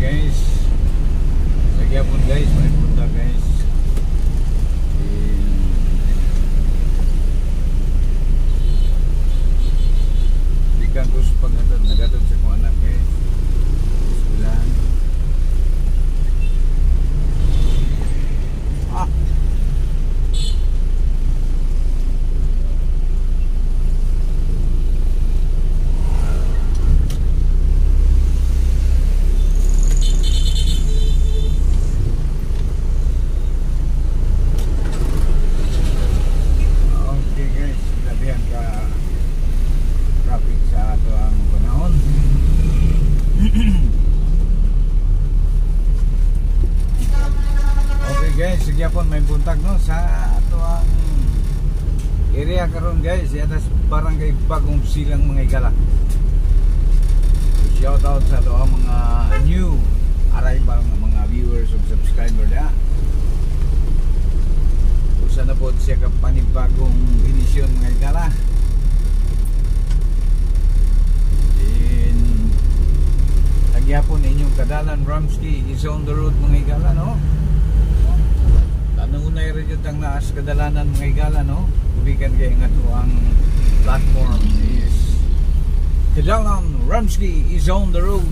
guys. Lagi pun guys, may punta guys. Ikan terus paghatod nagatod sa kung anak guys. Eskwelahan. Guys, sige po may buntag no sa ato ang area karon guys, atas barangay Bagong Silang mga Higala. Shout out sa ato ang mga new arrival mga viewers ug subscriber da. Usa na po siya ka panibagong edisyon mga Higala. Nagyapon inyong kadalan Ramsky is on the road mga Higala no. Tanong unay rin yung naas kadalanan mga Higala no. Kubikan kayo nga to ang platform is Kadalan Ramsky is on the road.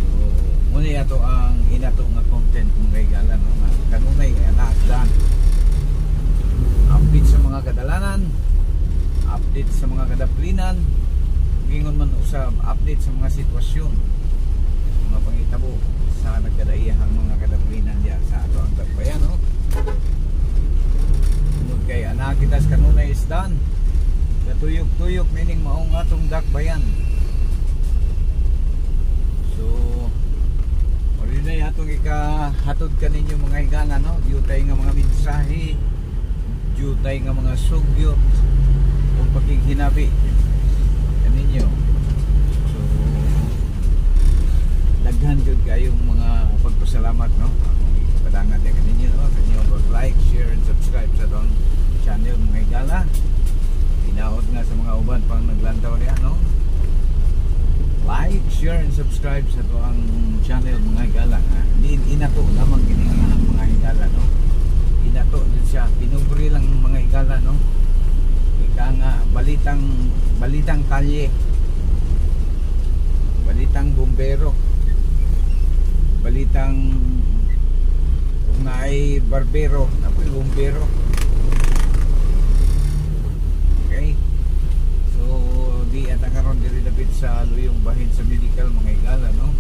So, muna ito ang inato nga content mga Higala no. Kanunay anak dan update sa mga kadalanan, update sa mga kadaplinan, gingon man usab update sa mga sitwasyon, mga pangitabo sa nagkadaiyahang mga kadaplinan diya sa ato ang Dakbayan no. Tungod kay anak kita sa kanunay isdan katuyok-tuyok meaning maong atong Dakbayan. So orinay atong ikahatod kaninyo mga Higala no. Diyutay nga mga mensahe, diyutay nga mga sugyot kung pakighinabi kaninyo. So daghan jud kayong mga pagpasalamat no. Padangan din kaninyo no. Kanyo like, share and subscribe sa atong channel mga Higala. Hinaot nga sa mga uban pang naglantaw niya no. Like, share and subscribe sa atong channel mga Higala. Inato lamang kini mga Higala no. Inato din siya pinubri lang mga Higala no. Ika nga balitang kalye, balitang bumbero, balitang kung na ay barbero, apoy bumbero. Okay, so di ata karon diri dapit sa Luyong Bahin sa medical mga Higala no.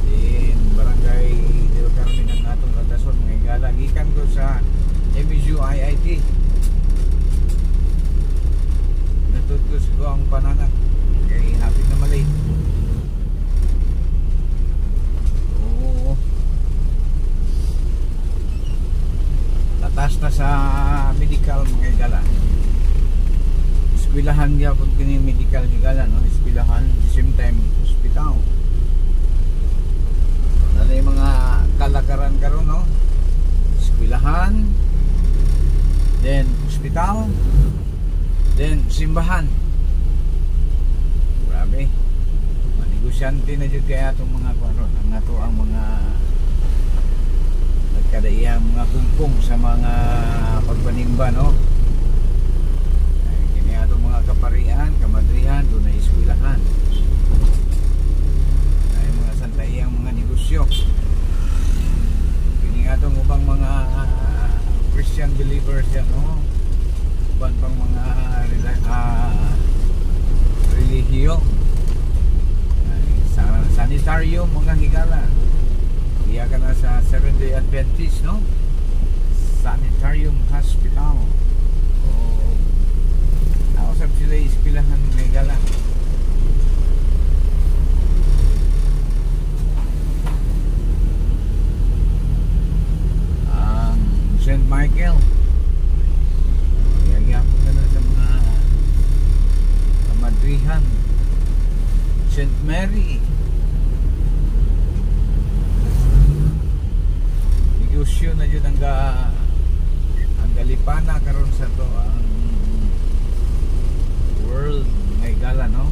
Din barangay dito karon ng atong latason mga Higala, gikan ko sa MSU IIT. Natutko ko ang pananak kay happy na malay. Oo. Tatas na sa medical mga Higala. Eskwelahan niya kung kini medical Higala no. Eskwelahan, the same time hospital. Ano yung mga kalakaran karon no. Eskwelahan, then hospital, then simbahan. Grabe. Manegosyante na jud kay atong mga kuno, ang ato ang mga nagkadaiyang mga kungkong sa mga pagpanimba no. Ay kini atong mga kaparian, kamadrihan, dunay eskwelahan. Ay mga santaiyang mga negosyo. Kini atong ubang mga Christian believers yan no. Uban pang mga relihiyo, sanitarium mga Higala. Iya ka na sa 7-day Adventist no. Sanitarium Hospital. O nausap sila ispilahan mga Higala. St. Michael. Yagyapo ka na sa mga kamadrihan. St. Mary. Negosyo na yun ang galipana karon sa to ang world may gala no.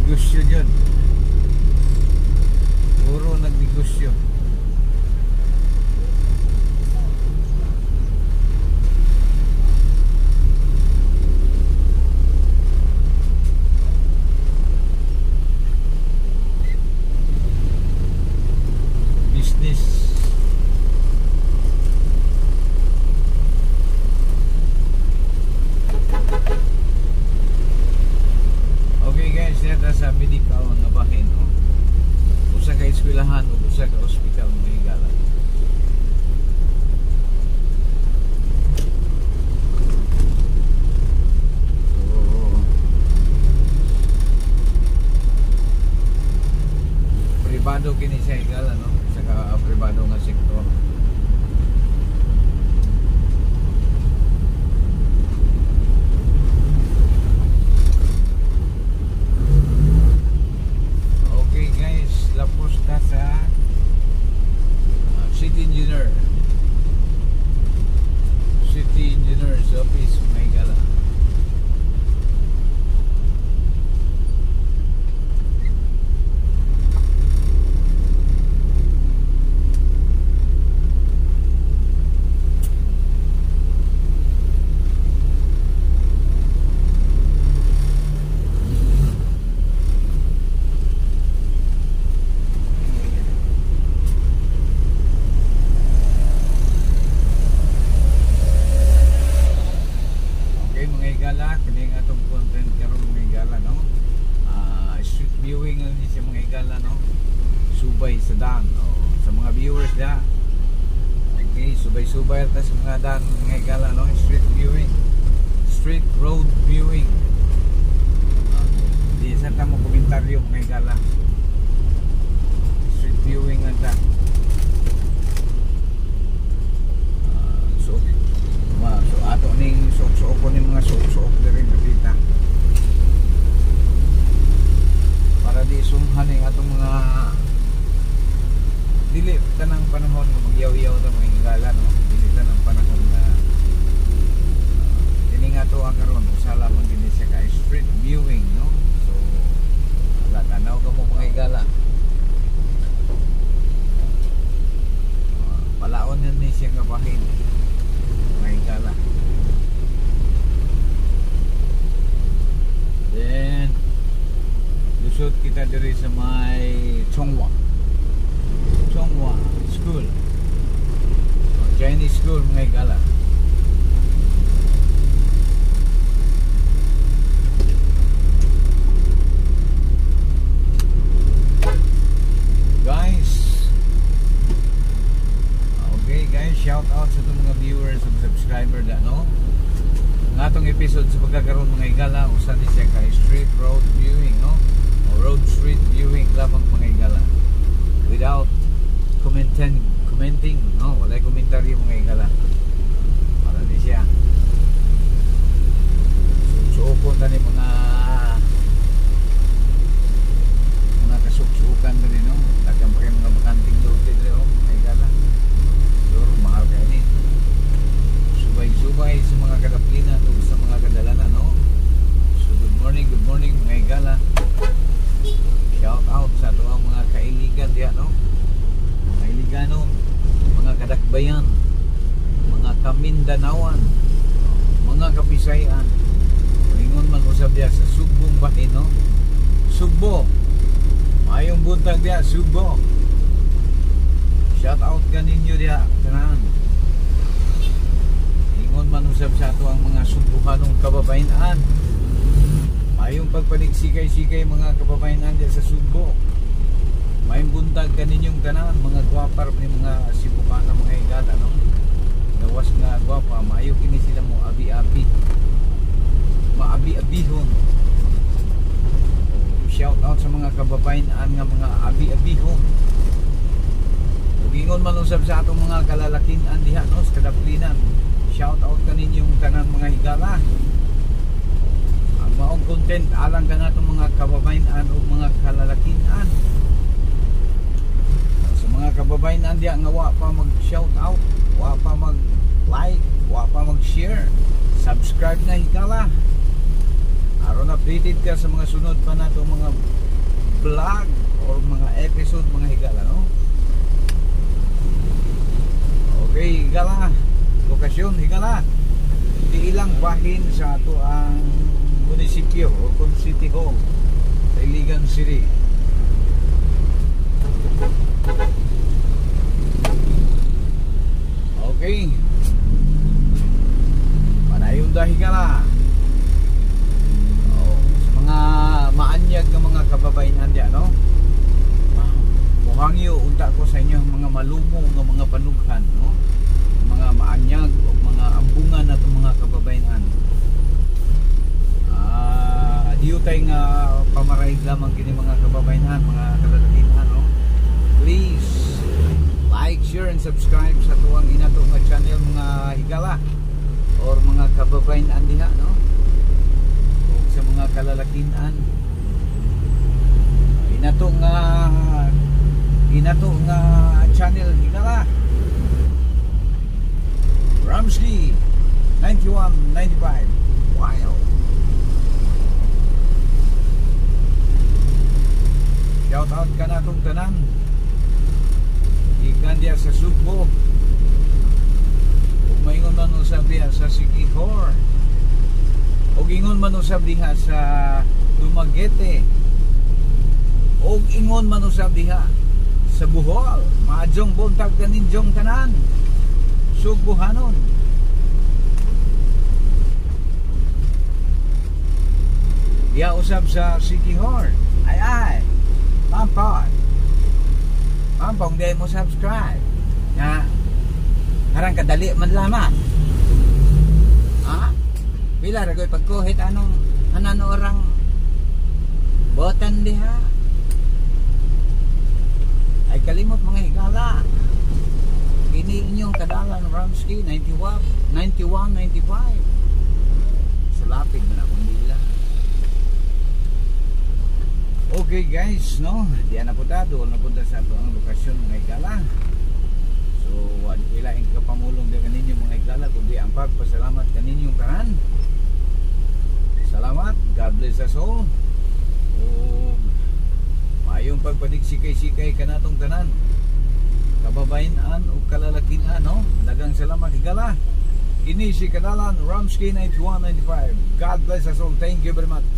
nagnegosyo dyan. Puro nagnegosyo. Business. Okay guys, neta sa medical nga bahin, no? Usa ka eskwelahan o usa ka ospital mga higala. So, pribado kini sa higala, no? Usa ka pribado nga sektor. Lapos ka sa City Engineer's Office, may gala. Kini nga itong content karon mga higala, no? Street viewing ang siya mga higala, no? Subay sa daan, no? Sa mga viewers na, okay, subay-subay at sa mga daan mga higala, no? Street viewing, street road viewing. Di sa tamo komentaryo mga higala. Street viewing ang daan. So ato ning suok-suok ko ning mga suok-suok diri kapita. Para di sumhan ning atong mga dili tanang panahon nga magyaw-yaw ta mga higala, no? Dili tanang panahon na kini nga to ang karon usala man dinhi siya ka street viewing, no? So ala tanaw ka mo mga higala. Palaon ni siya nga bahin. Higala. Then lusot kita diri sa may Chonghua School, Chinese school mga higala. Shout out sa itong mga viewers at subscriber na, no? Nga itong episode sa pagkakaroon mga higala, usan ni siya ka street road viewing, no? O road street viewing lamang mga higala. Without commenting, no? Walay komentaryo mga higala. Para ni siya suukon na ni mga kasuksukan na rin, no? Tagang pa kayo mga bakanting lote na rin, mga higala. Mahal ka ini. Subay-subay sa mga kadaplina o sa mga kadalanan, no? So good morning mga higala. Shout out sa ato ang mga kailigan diya, no? Mga Iligano, mga kadakbayan, mga Kamindanawan, mga Kabisayan. Ingon man usab diya sa Sugbong bahin, no? Sugbo. Mayong buntag diya, Sugbo. Shout out ka ninyo diya, tanan. Ingon man usab sa ato ang mga Sugbuhanong kababayan. Mayong pagpaligsikay-sikay mga kababayan diya sa Sugbo. Mayong buntag ka ninyong tanan, mga gwapar ni mga Sibukana mga higala, no? Gawas nga gwapa, mayo kini sila mo abi-abi. Maabi-abihon. Shout out sa mga kababayan nga mga abi-abihon. Ingon man usab sa atong mga kalalakinan diha, no, sa kadaplinan. Shout out kaninyong tanan mga higala. Ang maong content alang ka natong mga kababayan o mga kalalakinan. Sa mga kababayan diha nga wa pa mag shout out, wa pa mag like, wa pa mag share, subscribe na higala. aron updated ka sa mga sunod pa nato mga vlog or mga episode mga higala, no? Okay, higala, lokasyon higala, di ilang bahin sa ato ang munisipyo o City Hall sa Iligan City. Okay, panayon dahil higala. Mga maanyag ng mga kababayan diyan, no? Muhangyo unta ko sa inyo mga malumo ng mga panughan, no? Mga maanyag o mga ambungan nato mga kababayan. Diyo tay nga pamaray lamang kini mga kababayan, mga kalalakihan, no? Please like, share and subscribe sa tuwang inato nga channel mga higala or mga kababayan diha, no? Sa mga kalalakihan, inato nga channel higala Ramsky 9195. Wow, shout out ka natong tanan ikan dia sa Sugbo ug maingon man usab diha sa Siquijor og ingon man usab diha sa Dumaguete og ingon man usab diha sa Bohol. Maadjong buntag kaninjong tanan Sugbohanon. Diha usab sa Siquijor. Ay Mampong di mo subscribe nga harang kadali man lamang. Bila ragoy pagkuhit anong orang botan diha. Ay kalimot mga higala. Kini inyong kadalan Ramsky 9195. Sa lapid man akong nila. Okay guys, no? Diyan na punta, doon na punta sa ang lokasyon mga higala. So, wala ang kapamulong din kaninyo mga higala, kundi ang pagpasalamat kaninyong tanan. Salamat, God bless us all. Mayong pagpadigsikay-sikay ka natong tanan, kababayan o kalalakihan, no? Dagang salamat higala. Ini si kadalan Ramsky 9195. God bless us all. Thank you very much.